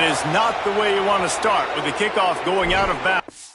That is not the way you want to start with the kickoff going out of bounds.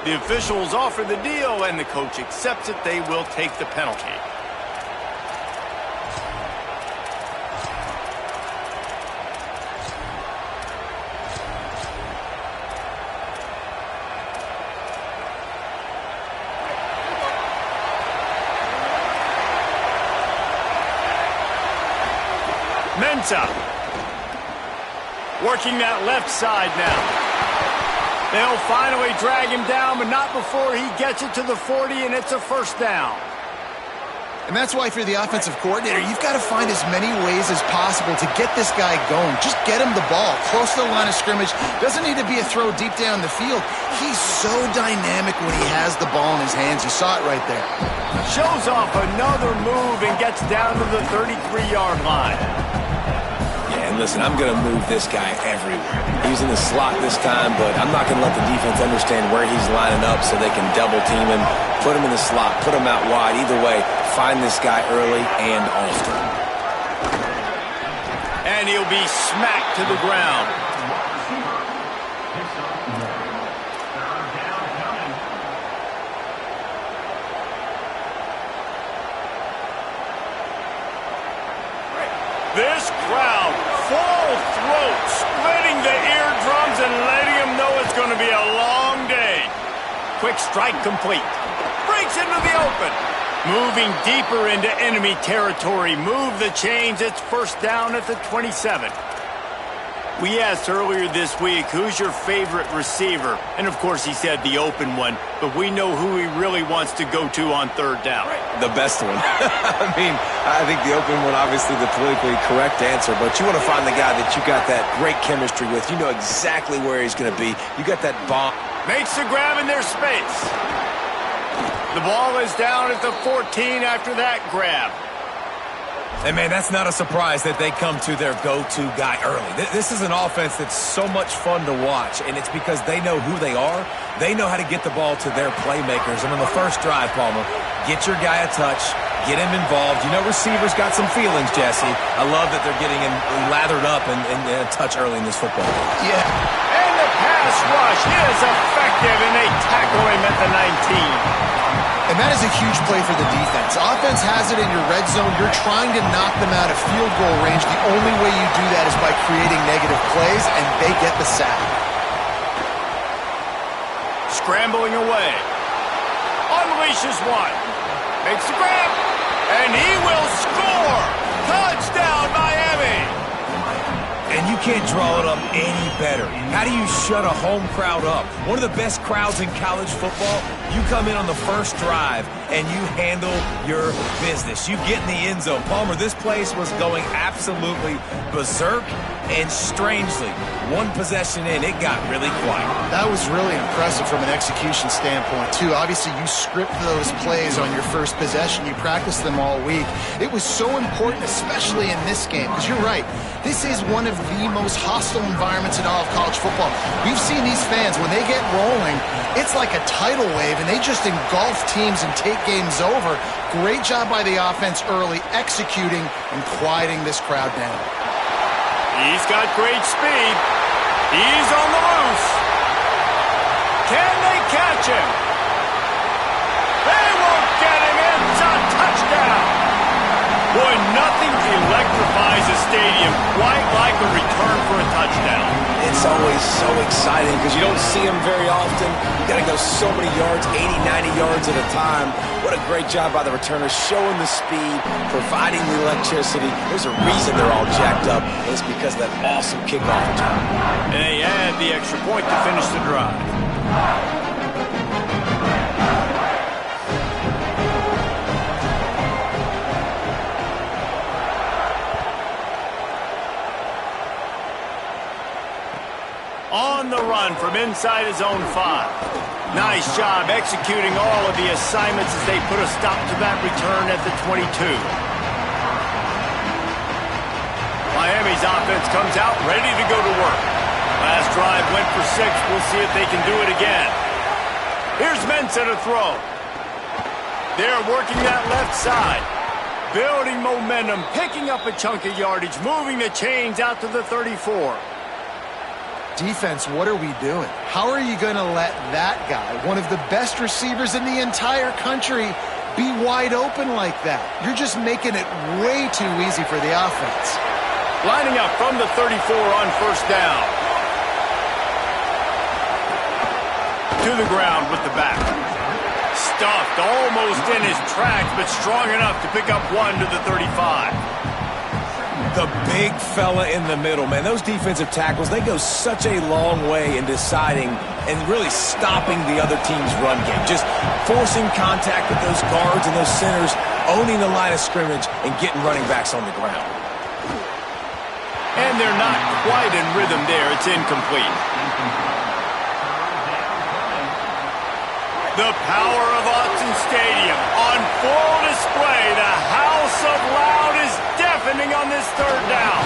The officials offer the deal, and the coach accepts it. They will take the penalty. Mensah working that left side now. They'll finally drag him down, but not before he gets it to the 40, and it's a first down. And that's why if you're the offensive coordinator, you've got to find as many ways as possible to get this guy going. Just get him the ball close to the line of scrimmage. Doesn't need to be a throw deep down the field. He's so dynamic when he has the ball in his hands. You saw it right there. Shows off another move and gets down to the 33-yard line. And listen, I'm going to move this guy everywhere. He's in the slot this time, but I'm not going to let the defense understand where he's lining up so they can double team him, put him in the slot, put him out wide. Either way, find this guy early and often. And he'll be smacked to the ground. This crowd, full throat, splitting the eardrums and letting them know it's going to be a long day. Quick strike complete. Breaks into the open. Moving deeper into enemy territory. Move the chains. It's first down at the 27. We asked earlier this week, who's your favorite receiver? And, of course, he said the open one. But we know who he really wants to go to on third down. The best one. I mean, I think the open one, obviously the politically correct answer. But you want to find the guy that you got that great chemistry with. You know exactly where he's going to be. You got that bomb. Makes the grab in their space. The ball is down at the 14 after that grab. And, man, that's not a surprise that they come to their go-to guy early. This is an offense that's so much fun to watch, and it's because they know who they are. They know how to get the ball to their playmakers. And on the first drive, Palmer, get your guy a touch, get him involved. You know receivers got some feelings, Jesse. I love that they're getting him lathered up and a touch early in this football game. Yeah. And the pass rush is effective, and they tackle him at the 19. And that is a huge play for the defense. Offense has it in your red zone. You're trying to knock them out of field goal range. The only way you do that is by creating negative plays, and they get the sack. Scrambling away. Unleashes one. Makes the grab. And he will score. Touchdown, Miami. And you can't draw it up any better. How do you shut a home crowd up? One of the best crowds in college football. You come in on the first drive and you handle your business. You get in the end zone. Palmer, this place was going absolutely berserk, and strangely, one possession in, it got really quiet. That was really impressive from an execution standpoint, too. Obviously, you script those plays on your first possession. You practice them all week. It was so important, especially in this game, because you're right. This is one of the most hostile environments in all of college football. We've seen these fans, when they get rolling, it's like a tidal wave, and they just engulf teams and take games over. Great job by the offense early, executing and quieting this crowd down. He's got great speed. He's on the loose. Can they catch him? They won't get him. It's a touchdown. Boy, nothing electrifies a stadium quite like a return for a touchdown. It's always so exciting because you don't see them very often. You got to go so many yards, 80, 90 yards at a time. What a great job by the returners, showing the speed, providing the electricity. There's a reason they're all jacked up, and it's because of that awesome kickoff return. And they add the extra point to finish the drive. On the run from inside his own 5. Nice job executing all of the assignments as they put a stop to that return at the 22. Miami's offense comes out ready to go to work. Last drive went for 6. We'll see if they can do it again. Here's Mensah to throw. They're working that left side. Building momentum, picking up a chunk of yardage, moving the chains out to the 34. Defense, what are we doing? How are you going to let that guy, one of the best receivers in the entire country, be wide open like that? You're just making it way too easy for the offense. Lining up from the 34 on first down. To the ground with the back. Stuffed almost in his tracks, but strong enough to pick up 1 to the 35. The big fella in the middle, man. Those defensive tackles, they go such a long way in deciding and really stopping the other team's run game. Just forcing contact with those guards and those centers, owning the line of scrimmage, and getting running backs on the ground. And they're not quite in rhythm there. It's incomplete. The power of Autzen Stadium on full display. The house of loud is deafening on this third down.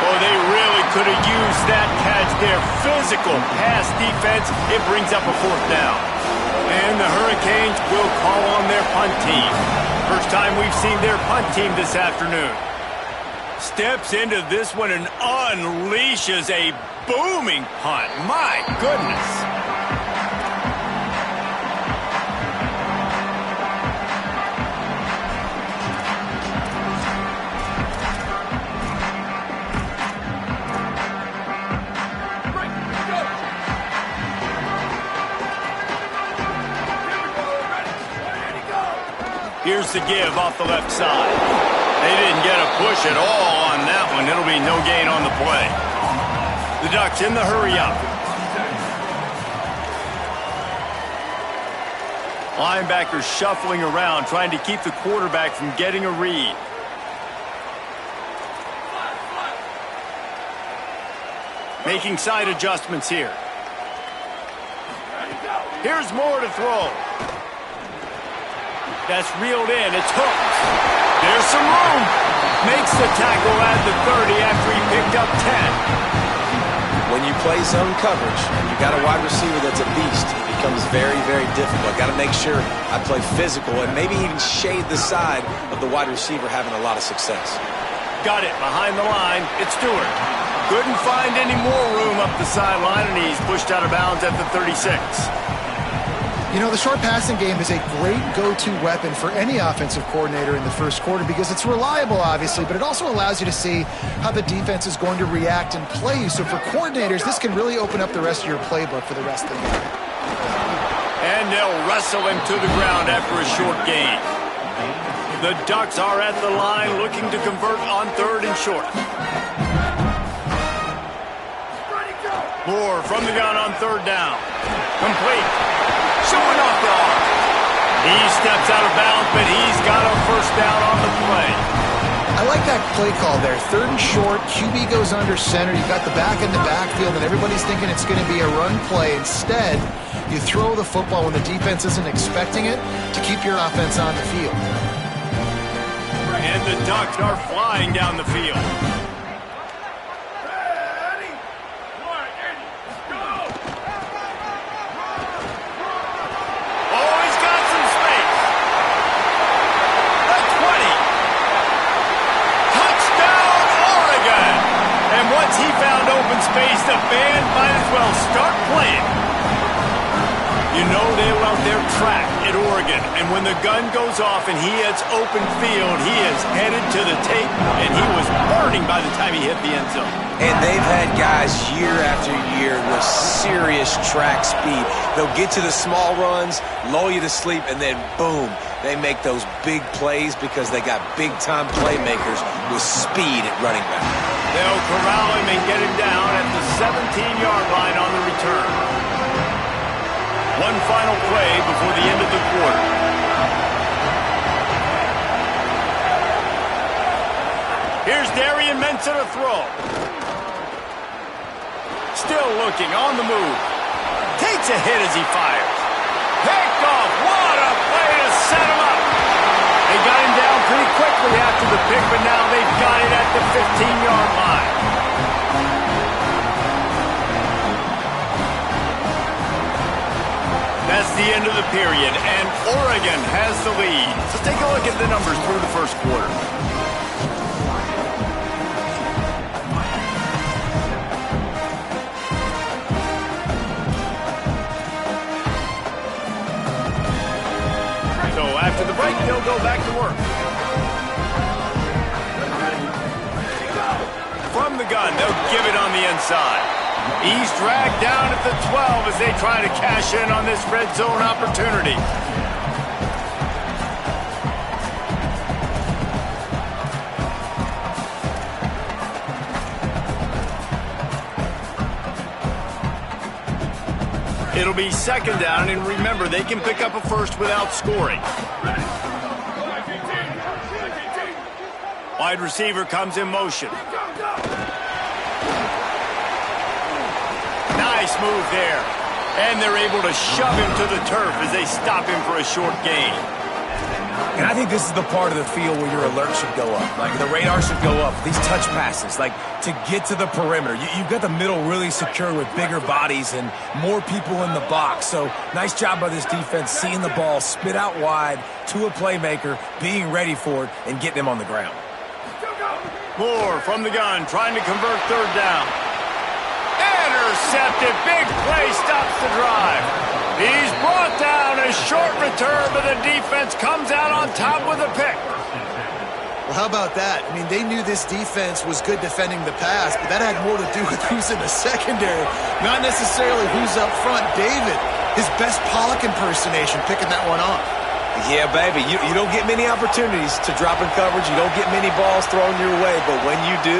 Oh, they really could have used that catch there. Physical pass defense. It brings up a 4th down. And the Hurricanes will call on their punt team. First time we've seen their punt team this afternoon. Steps into this one and unleashes a booming punt. My goodness. Here's the give off the left side. They didn't get a push at all on that one. It'll be no gain on the play. The Ducks in the hurry up. Linebackers shuffling around, trying to keep the quarterback from getting a read. Making side adjustments here. Here's Moore to throw. That's reeled in. It's hooked. There's some room. Makes the tackle at the 30 after he picked up 10. when you play zone coverage and you got a wide receiver that's a beast, it becomes very, very difficult. Got to make sure I play physical and maybe even shade the side of the wide receiver having a lot of success. Got it behind the line. It's Stewart. Couldn't find any more room up the sideline, and he's pushed out of bounds at the 36. You know, the short passing game is a great go-to weapon for any offensive coordinator in the first quarter because it's reliable, obviously, but it also allows you to see how the defense is going to react and play you. So for coordinators, this can really open up the rest of your playbook for the rest of the game. And they'll wrestle him to the ground after a short gain. The Ducks are at the line looking to convert on 3rd and short. Moore from the gun on 3rd down. Complete. Showing off the arm. He steps out of bounds, but he's got a first down on the play. I like that play call there. 3rd and short, QB goes under center. You've got the back in the backfield, and everybody's thinking it's going to be a run play. Instead, you throw the football when the defense isn't expecting it to keep your offense on the field. And the Ducks are flying down the field. Once he found open space, the band might as well start playing. You know they were out there trapped at Oregon, and when the gun goes off and he hits open field, he is headed to the tape, and he was burning by the time he hit the end zone. And they've had guys year after year with serious track speed. They'll get to the small runs, lull you to sleep, and then boom, they make those big plays because they got big-time playmakers with speed at running back. They'll corral him and get him down at the 17-yard line on the return. One final play before the end of the quarter. Here's Darian Mensah to throw. Still looking, on the move. Takes a hit as he fires. Picked off. What a play to set him up. They got him down pretty quickly after the pick, but now they've got it at the 15-yard line. That's the end of the period, and Oregon has the lead. So take a look at the numbers through the first quarter. So after the break, they'll go back to work. From the gun, they'll give it on the inside. He's dragged down at the 12 as they try to cash in on this red zone opportunity. It'll be 2nd down, and remember, they can pick up a first without scoring. Wide receiver comes in motion. Nice move there. And they're able to shove him to the turf as they stop him for a short gain. And I think this is the part of the field where your alert should go up. Like, the radar should go up. These touch passes, like, to get to the perimeter. You've got the middle really secure with bigger bodies and more people in the box. So, nice job by this defense seeing the ball spit out wide to a playmaker, being ready for it, and getting him on the ground. Moore from the gun, trying to convert 3rd down. Intercepted. Big play stops the drive. He's brought down. A short return, but the defense comes out on top with a pick. Well, how about that? I mean, they knew this defense was good defending the pass, but that had more to do with who's in the secondary, not necessarily who's up front. David, his best Pollock impersonation, picking that one off. Yeah, baby, you don't get many opportunities to drop in coverage. You don't get many balls thrown your way, but when you do,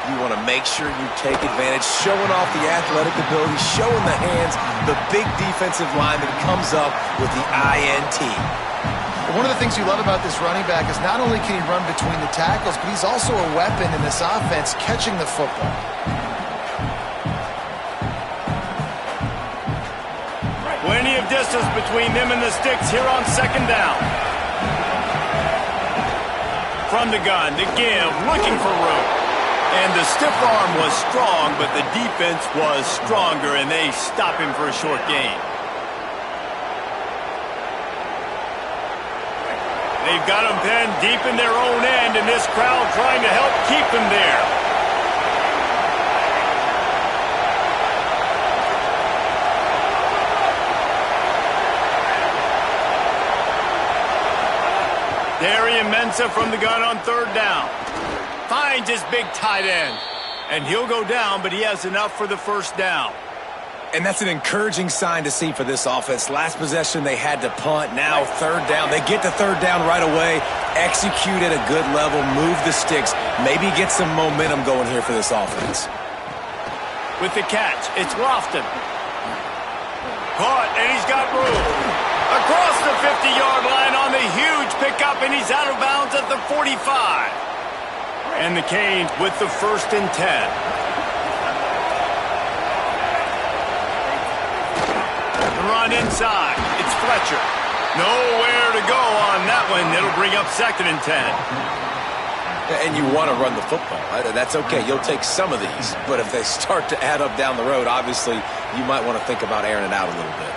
you want to make sure you take advantage, showing off the athletic ability, showing the hands, the big defensive lineman comes up with the INT. One of the things you love about this running back is not only can he run between the tackles, but he's also a weapon in this offense catching the football. Plenty of distance between them and the sticks here on 2nd down. From the gun, the give, looking for room. And the stiff arm was strong, but the defense was stronger, and they stop him for a short gain. They've got him pinned deep in their own end, and this crowd trying to help keep him there. Darian Mensah from the gun on third down. Finds his big tight end. And he'll go down, but he has enough for the first down. And that's an encouraging sign to see for this offense. Last possession, they had to punt. Now third down. They get to third down right away. Execute at a good level. Move the sticks. Maybe get some momentum going here for this offense. With the catch, it's Lofton. Caught, and he's got room. Across the 50-yard line on the huge pickup, and he's out of bounds at the 45. And the Canes with the 1st and 10. Run inside. It's Fletcher. Nowhere to go on that one. It'll bring up 2nd and 10. And you want to run the football. That's okay. You'll take some of these. But if they start to add up down the road, obviously you might want to think about airing it out a little bit.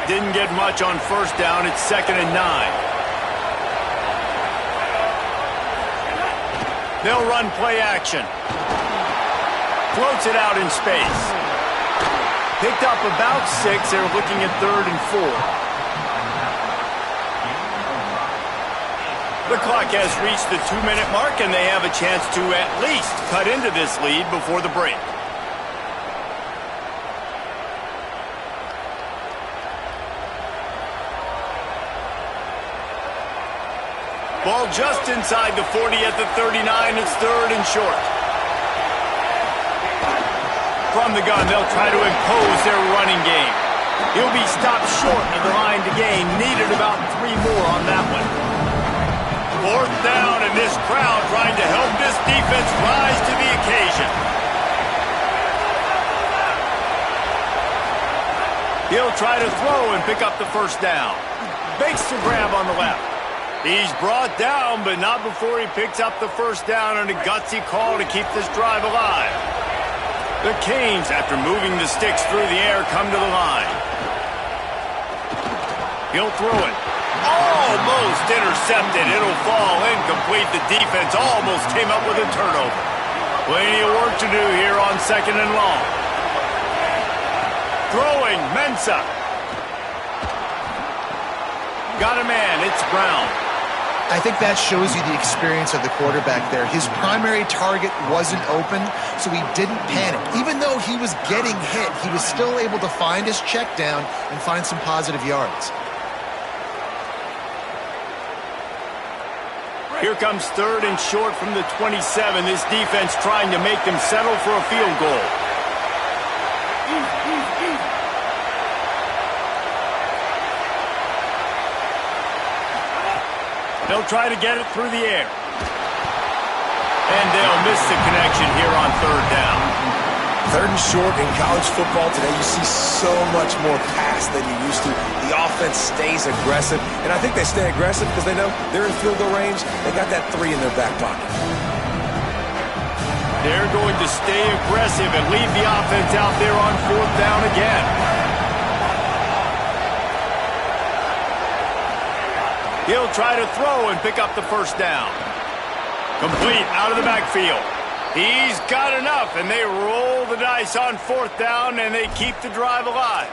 Didn't get much on first down. It's 2nd and 9. They'll run play action. Floats it out in space. Picked up about 6. They're looking at 3rd and 4. The clock has reached the 2-minute mark, and they have a chance to at least cut into this lead before the break. Ball just inside the 40 at the 39. It's 3rd and short. From the gun, they'll try to impose their running game. He'll be stopped short of the line to gain. Needed about 3 more on that one. 4th down, and this crowd trying to help this defense rise to the occasion. He'll try to throw and pick up the first down. Makes the grab on the left. He's brought down, but not before he picks up the first down, and a gutsy call to keep this drive alive. The Canes, after moving the sticks through the air, come to the line. He'll throw it. Almost intercepted. It'll fall incomplete. The defense almost came up with a turnover. Plenty of work to do here on 2nd and long. Throwing, Mensah. Got a man. It's Brown. I think that shows you the experience of the quarterback there. His primary target wasn't open, so he didn't panic. Even though he was getting hit, he was still able to find his check down and find some positive yards. Here comes 3rd and short from the 27. This defense trying to make them settle for a field goal. They'll try to get it through the air. And they'll miss the connection here on 3rd down. 3rd and short in college football today, you see so much more pass than you used to. The offense stays aggressive, and I think they stay aggressive because they know they're in field goal range. They got that 3 in their back pocket. They're going to stay aggressive and leave the offense out there on 4th down again. He'll try to throw and pick up the first down. Complete out of the backfield. He's got enough, and they roll the dice on 4th down, and they keep the drive alive.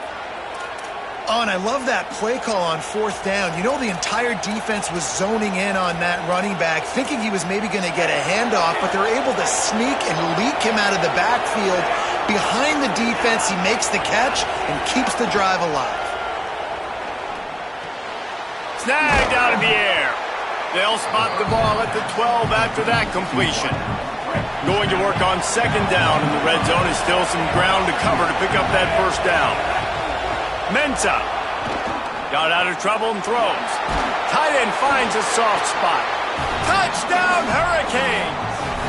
Oh, and I love that play call on 4th down. You know, the entire defense was zoning in on that running back, thinking he was maybe going to get a handoff, but they're able to sneak and leak him out of the backfield. Behind the defense, he makes the catch and keeps the drive alive. Snagged out of the air. They'll spot the ball at the 12 after that completion. Going to work on 2nd down in the red zone. Is still some ground to cover to pick up that first down. Mensah got out of trouble and throws. Tight end finds a soft spot. Touchdown Hurricanes!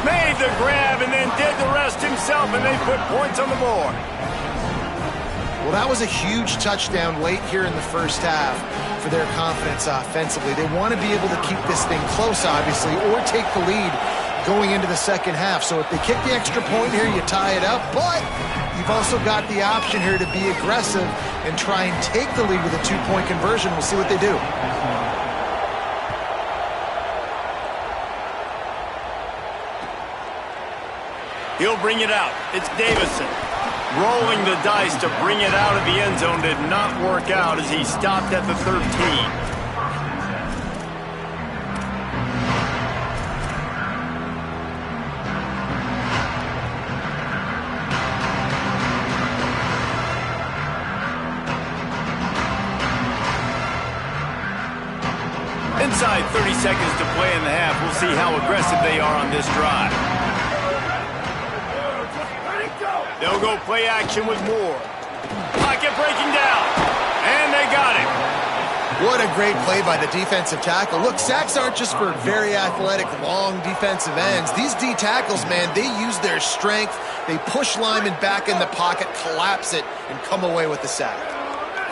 Made the grab and then did the rest himself, and they put points on the board. Well, that was a huge touchdown late here in the first half for their confidence offensively. They want to be able to keep this thing close, obviously, or take the lead. going into the second half. So if they kick the extra point here, you tie it up. But you've also got the option here to be aggressive and try and take the lead with a two-point conversion. We'll see what they do. He'll bring it out. It's Davison. Rolling the dice to bring it out of the end zone did not work out as he stopped at the 13. Inside 30 seconds to play in the half. We'll see how aggressive they are on this drive. They'll go play action with Moore. Pocket breaking down. And they got him. What a great play by the defensive tackle. Look, sacks aren't just for very athletic, long defensive ends. These D tackles, man, they use their strength. They push linemen back in the pocket, collapse it, and come away with the sack.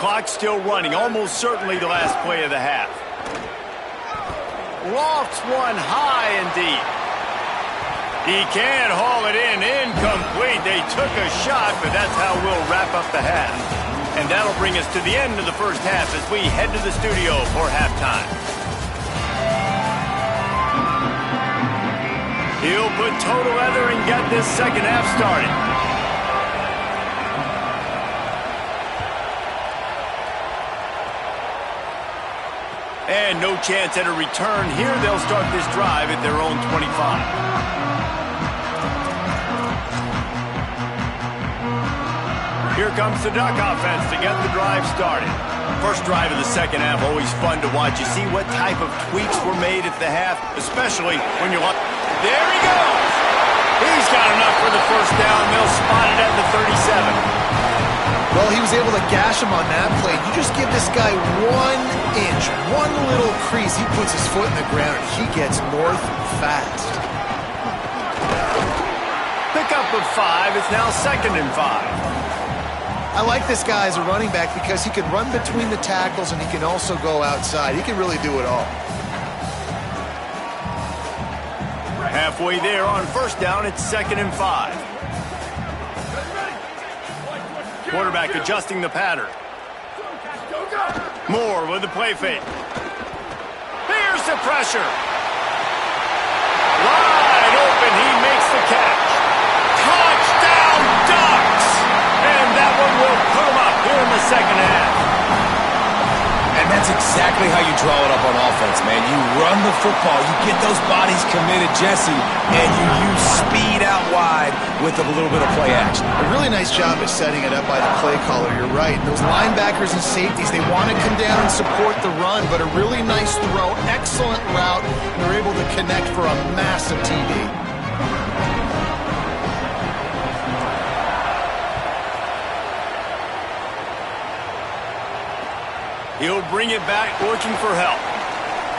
Clock's still running. Almost certainly the last play of the half. Lofts one high and deep. He can't haul it in. Incomplete. They took a shot, but that's how we'll wrap up the half. And that'll bring us to the end of the first half as we head to the studio for halftime. He'll put total leather and get this second half started. And no chance at a return here. They'll start this drive at their own 25. Here comes the Duck offense to get the drive started. First drive of the second half, always fun to watch. You see what type of tweaks were made at the half, especially when you're... There he goes! He's got enough for the first down. They'll spot it at the 37. Well, he was able to gash him on that play. You just give this guy 1 inch, one little crease. He puts his foot in the ground, and he gets north fast. Pickup of 5. It's now 2nd and 5. I like this guy as a running back because he can run between the tackles and he can also go outside. He can really do it all. Halfway there on first down, it's 2nd and 5. Quarterback adjusting the pattern. Moore with the play fake. Here's the pressure. Wide open, he makes the catch. Touchdown, Ducks! And that one will put them up here in the second half. And that's exactly how you draw it up on offense, man. You run the football, you get those bodies committed, Jesse, and you use speed out wide with a little bit of play action. A really nice job of setting it up by the play caller. You're right. Those linebackers and safeties, they want to come down and support the run, but a really nice throw, excellent route, and they're able to connect for a massive TD. He'll bring it back, looking for help.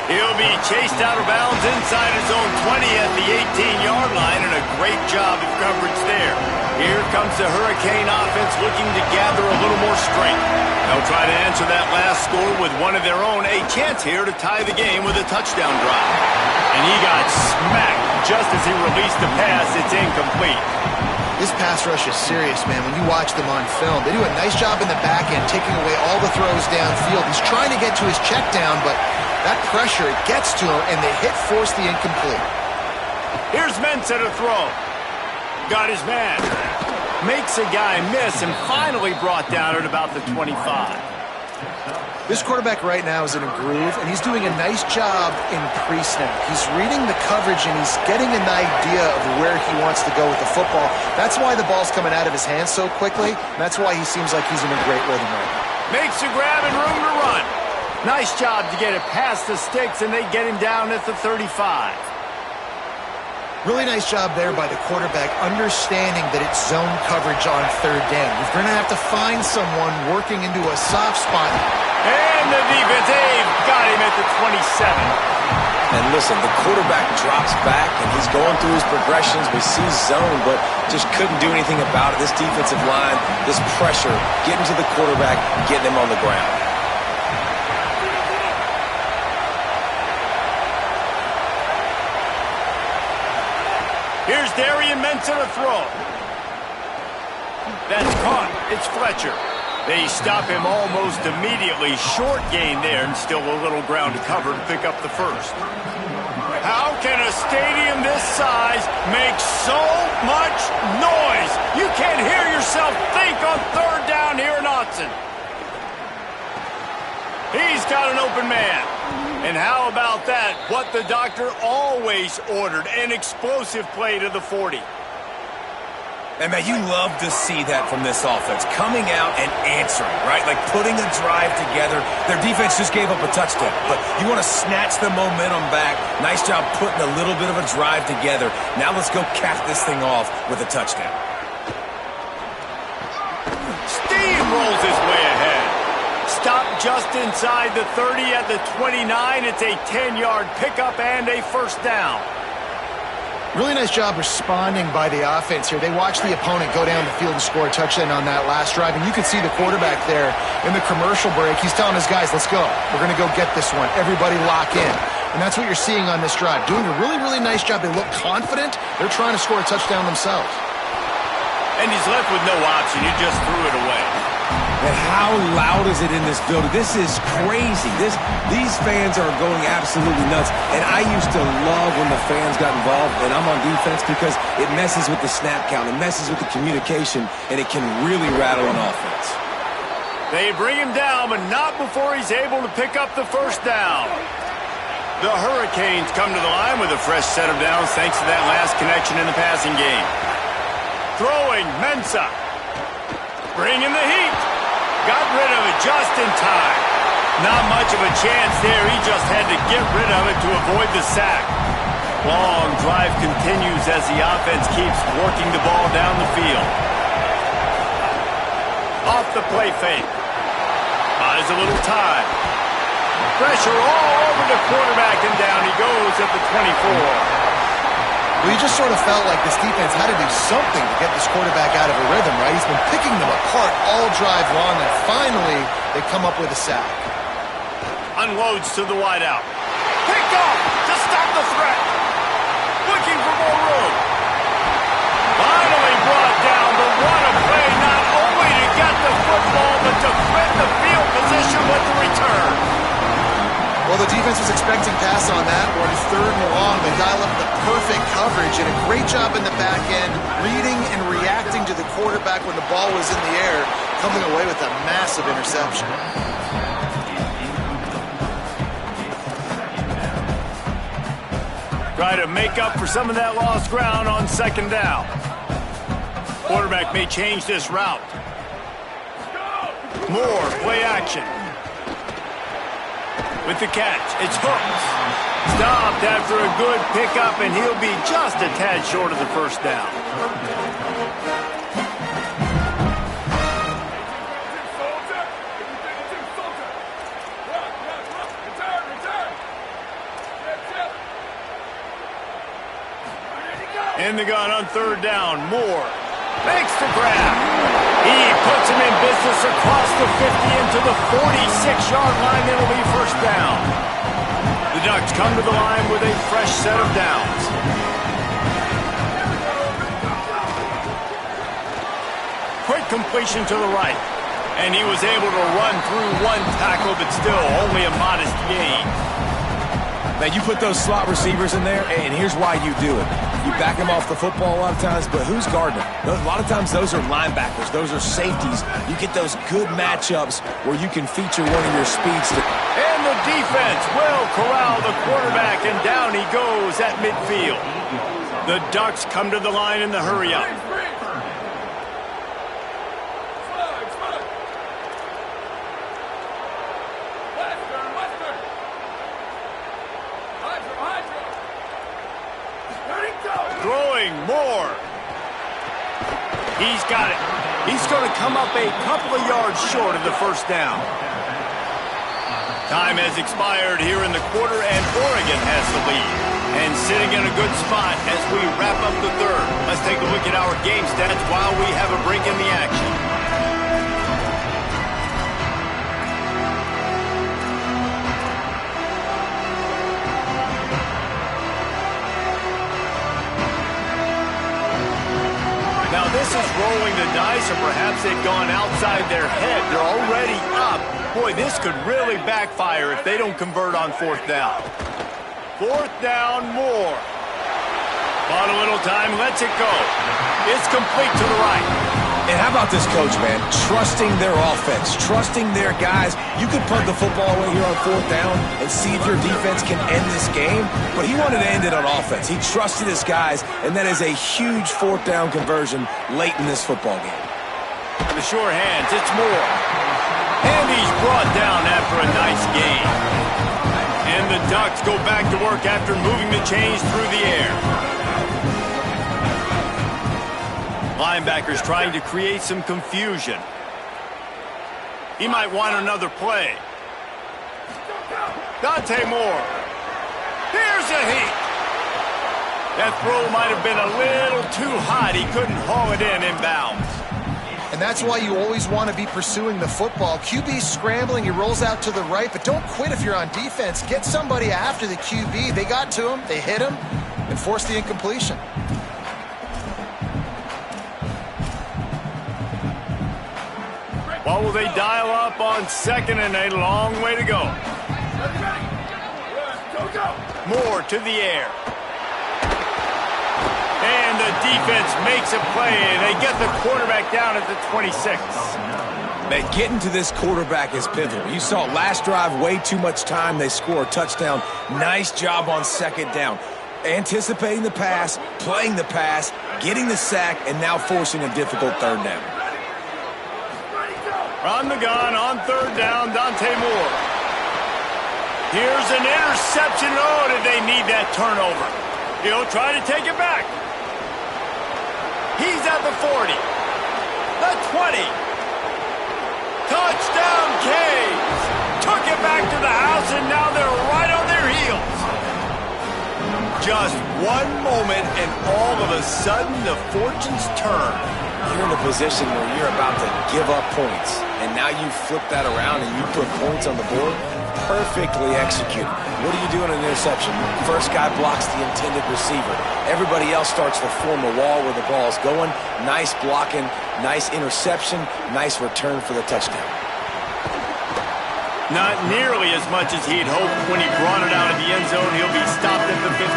He'll be chased out of bounds inside his own 20 at the 18-yard line, and a great job of coverage there. Here comes the Hurricane offense looking to gather a little more strength. They'll try to answer that last score with one of their own. A chance here to tie the game with a touchdown drive. And he got smacked just as he released the pass. It's incomplete. This pass rush is serious, man. When you watch them on film, they do a nice job in the back end, taking away all the throws downfield. He's trying to get to his check down, but that pressure, it gets to him, and the hit forced the incomplete. Here's Mensah to throw. Got his man. Makes a guy miss and finally brought down at about the 25. This quarterback right now is in a groove, and he's doing a nice job in pre-snap. He's reading the coverage, and he's getting an idea of where he wants to go with the football. That's why the ball's coming out of his hands so quickly. That's why he seems like he's in a great rhythm right now. Makes a grab and room to run. Nice job to get it past the sticks, and they get him down at the 35. Really nice job there by the quarterback, understanding that it's zone coverage on third down. You're going to have to find someone working into a soft spot. And the defense, they've got him at the 27. And listen, the quarterback drops back, and he's going through his progressions. We see zone, but just couldn't do anything about it. This defensive line, this pressure, getting to the quarterback, getting him on the ground. Here's Darian Mensah to throw. That's caught. It's Fletcher. They stop him almost immediately. Short gain there, and still a little ground to cover to pick up the first. How can a stadium this size make so much noise? You can't hear yourself think on third down here in Autzen. He's got an open man. And how about that? What the doctor always ordered, an explosive play to the 40. And, man, you love to see that from this offense, coming out and answering, right? Like putting a drive together. Their defense just gave up a touchdown, but you want to snatch the momentum back. Nice job putting a little bit of a drive together. Now let's go cap this thing off with a touchdown. Steamrolls his way ahead. Stop just inside the 30 at the 29. It's a 10-yard pickup and a first down. Really nice job responding by the offense here. They watched the opponent go down the field and score a touchdown on that last drive, and you can see the quarterback there in the commercial break. He's telling his guys, let's go. We're going to go get this one. Everybody lock in. And that's what you're seeing on this drive. Doing a really, really nice job. They look confident. They're trying to score a touchdown themselves. And he's left with no option. He just threw it away. And how loud is it in this building? This is crazy. These fans are going absolutely nuts. And I used to love when the fans got involved, and I'm on defense because it messes with the snap count. It messes with the communication, and it can really rattle an offense. They bring him down, but not before he's able to pick up the first down. The Hurricanes come to the line with a fresh set of downs thanks to that last connection in the passing game. Throwing, Mensah. Bringing the heat. Got rid of it just in time. Not much of a chance there. He just had to get rid of it to avoid the sack. Long drive continues as the offense keeps working the ball down the field. Off the play fake. Buys a little time. Pressure all over the quarterback, and down he goes at the 24. Well, you just sort of felt like this defense had to do something to get this quarterback out of a rhythm, right? He's been picking them apart all drive long, and finally they come up with a sack. Unloads to the wideout. Picked off to stop the threat. Looking for more room. Finally brought down, but what a play, not only to get the football, but to threaten the field position with the return. Well, the defense was expecting pass on that one. Third and long. They dial up the perfect coverage and a great job in the back end, reading and reacting to the quarterback when the ball was in the air, coming away with a massive interception. Try to make up for some of that lost ground on second down. Quarterback may change this route. More play action. With the catch, it's Hooks. Stopped after a good pickup, and he'll be just a tad short of the first down. In the gun on third down, Moore makes the grab. He puts him in business across the 50 into the 46-yard line. It'll be first down. The Ducks come to the line with a fresh set of downs. Quick completion to the right. And he was able to run through one tackle, but still only a modest gain. Now, you put those slot receivers in there, and here's why you do it. You back them off the football a lot of times, but who's guarding them? A lot of times those are linebackers. Those are safeties. You get those good matchups where you can feature one of your speedsters. And the defense will corral the quarterback, and down he goes at midfield. The Ducks come to the line in the hurry-up. Throwing Moore. He's got it. He's going to come up a couple of yards short of the first down. Time has expired here in the quarter, and Oregon has the lead. And sitting in a good spot as we wrap up the third. Let's take a look at our game stats while we have a break in the action. or perhaps they've gone outside their head. They're already up. Boy, this could really backfire if they don't convert on fourth down. Fourth down, more. Bought a little time, lets it go. It's complete to the right. And how about this coach, man? Trusting their offense, trusting their guys. You could punt the football away here on fourth down and see if your defense can end this game, but he wanted to end it on offense. He trusted his guys, and that is a huge fourth down conversion late in this football game. The sure hands, it's more. And he's brought down after a nice gain. And the Ducks go back to work after moving the chains through the air. Linebackers trying to create some confusion. He might want another play. Dante Moore. Here's a heat. That throw might have been a little too hot. He couldn't haul it in inbounds. And that's why you always want to be pursuing the football. QB's scrambling, he rolls out to the right, but don't quit if you're on defense. Get somebody after the QB. They got to him, they hit him, and forced the incompletion. What will they dial up on second and a long way to go? Moore to the air. And the defense makes a play. They get the quarterback down at the 26. Man, getting to this quarterback is pivotal. You saw last drive, way too much time. They score a touchdown. Nice job on second down. Anticipating the pass, playing the pass, getting the sack, and now forcing a difficult third down. From the gun on third down, Dante Moore. Here's an interception. Oh, did they need that turnover? He'll try to take it back. He's at the 40. The 20. Touchdown, Caves. Took it back to the house, and now they're right on their heels. Just one moment, and all of a sudden, the fortunes turn. You're in a position where you're about to give up points, and now you flip that around and you put points on the board. Perfectly executed. What do you do in an interception? First guy blocks the intended receiver. Everybody else starts to form a wall where the ball's going. Nice blocking, nice interception, nice return for the touchdown. Not nearly as much as he'd hoped when he brought it out of the end zone. He'll be stopped at the 15.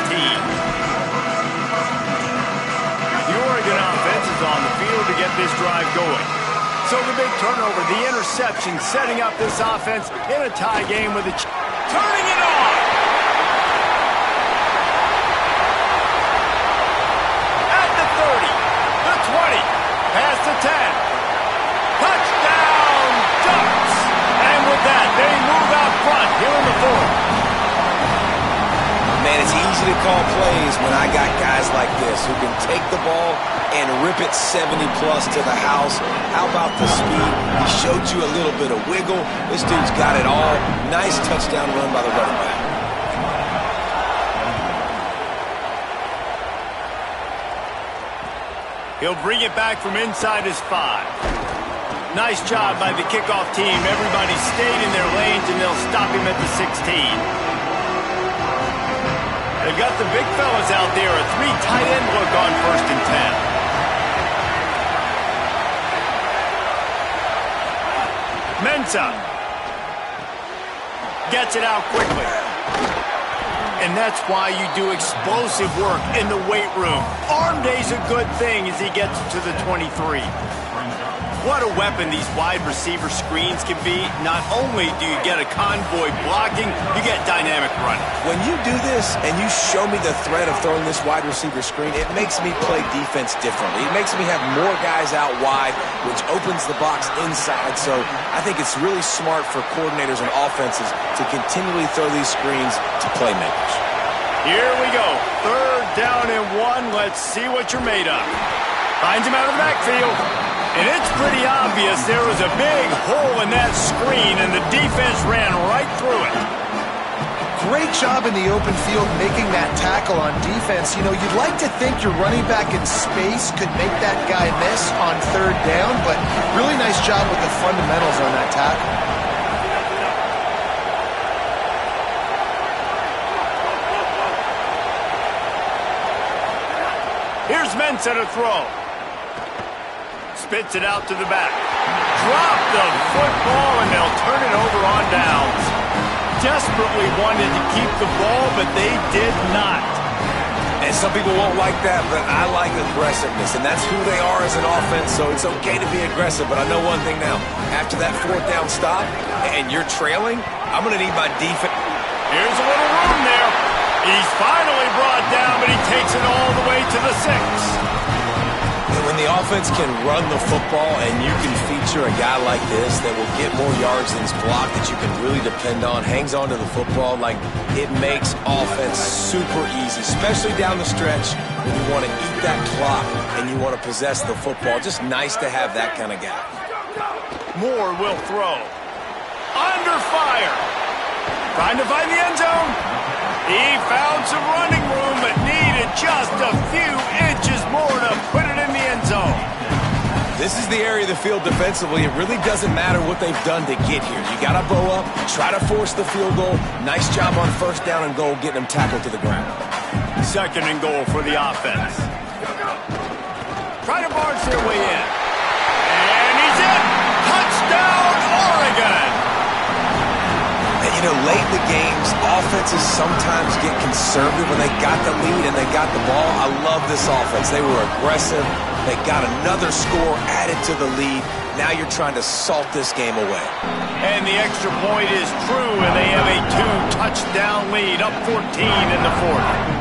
The Oregon offense is on the field to get this drive going. So the big turnover, the interception, setting up this offense in a tie game with turning it on. At the 30, the 20, past the 10. Touchdown, Ducks! And with that, they move out front here in the fourth. Man, it's easy to call plays when I got guys like this who can take the ball and rip it 70-plus to the house. How about the speed? He showed you a little bit of wiggle. This dude's got it all. Nice touchdown run by the running back. He'll bring it back from inside his 5. Nice job by the kickoff team. Everybody stayed in their lanes, and they'll stop him at the 16. They've got the big fellas out there, a 3 tight end look on 1st and 10. Mensah gets it out quickly. And that's why you do explosive work in the weight room. Arm day's a good thing as he gets to the 23. What a weapon these wide receiver screens can be. Not only do you get a convoy blocking, you get dynamic running. When you do this and you show me the threat of throwing this wide receiver screen, it makes me play defense differently. It makes me have more guys out wide, which opens the box inside. So I think it's really smart for coordinators and offenses to continually throw these screens to playmakers. Here we go. 3rd down and 1. Let's see what you're made of. Finds him out of the backfield. And it's pretty obvious there was a big hole in that screen, and the defense ran right through it. Great job in the open field making that tackle on defense. You know, you'd like to think your running back in space could make that guy miss on 3rd down, but really nice job with the fundamentals on that tackle. Here's Mensah to throw. spits it out to the back. Drop the football, and they'll turn it over on downs. Desperately wanted to keep the ball, but they did not. And some people won't like that, but I like aggressiveness, and that's who they are as an offense, so it's okay to be aggressive. But I know one thing now. After that fourth down stop, and you're trailing, I'm going to need my defense. Here's a little room there. He's finally brought down, but he takes it all the way to the 6. And when the offense can run the football and you can feature a guy like this that will get more yards than his block, that you can really depend on, hangs on to the football, like it makes offense super easy, especially down the stretch when you want to eat that clock and you want to possess the football. Just nice to have that kind of guy. Moore will throw. Under fire. Trying to find the end zone. He found some running room, but needed just a few inches more to put it in the end zone. This is the area of the field defensively. It really doesn't matter what they've done to get here. You got to bow up, try to force the field goal. Nice job on first down and goal, getting them tackled to the ground. 2nd and goal for the offense. Try to barge their way in. And he's in. Touchdown, Oregon. And, you know, late in the games, offenses sometimes get conservative when they got the lead and they got the ball. I love this offense. They were aggressive. They got another score added to the lead. Now you're trying to salt this game away. And the extra point is true, and they have a 2-touchdown lead, up 14 in the 4th.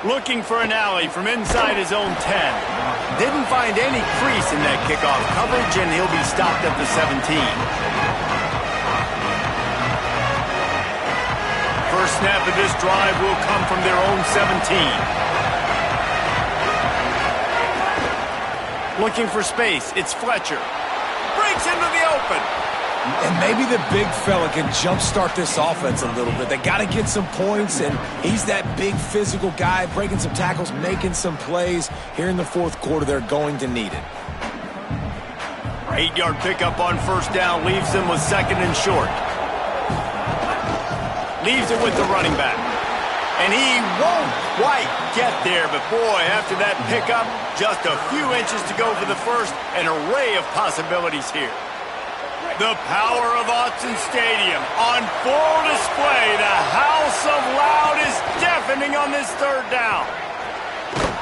Looking for an alley from inside his own 10. Didn't find any crease in that kickoff coverage, and he'll be stopped at the 17. First snap of this drive will come from their own 17. Looking for space. It's Fletcher. Breaks into the open. And maybe the big fella can jumpstart this offense a little bit. They got to get some points, and he's that big physical guy, breaking some tackles, making some plays. Here in the 4th quarter, they're going to need it. 8-yard pickup on first down leaves them with 2nd and short. Leaves it with the running back. And he won't quite get there, but boy, after that pickup, just a few inches to go for the first. An array of possibilities here. The power of Autzen Stadium on full display. The house of loud is deafening on this 3rd down.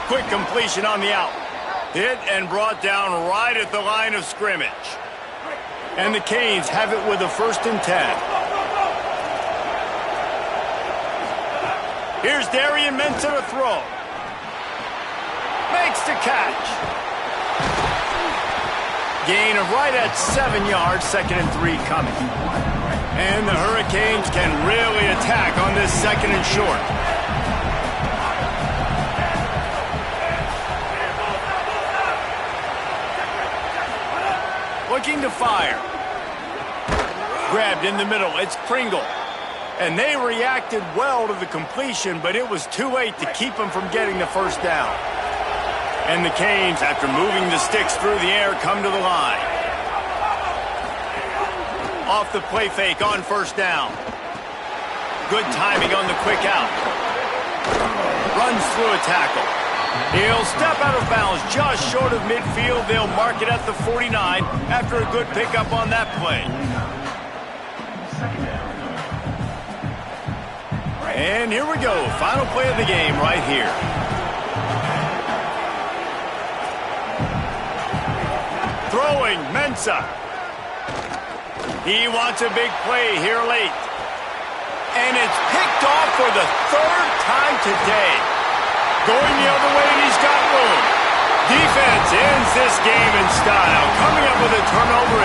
Quick completion on the out. Hit and brought down right at the line of scrimmage. And the Canes have it with a 1st and 10. Here's Darian Mensah to throw. Makes the catch. Gain of right at 7 yards, 2nd and 3 coming. And the Hurricanes can really attack on this 2nd and short. Looking to fire. Grabbed in the middle, it's Pringle. And they reacted well to the completion, but it was too late to keep them from getting the first down. And the Canes, after moving the sticks through the air, come to the line. Off the play fake on first down. Good timing on the quick out. Runs through a tackle. He'll step out of bounds just short of midfield. They'll mark it at the 49 after a good pickup on that play. And here we go. Final play of the game right here. Throwing, Mensah. He wants a big play here late. And it's picked off for the 3rd time today. Going the other way, and he's got room. Defense ends this game in style. Coming up with a turnover.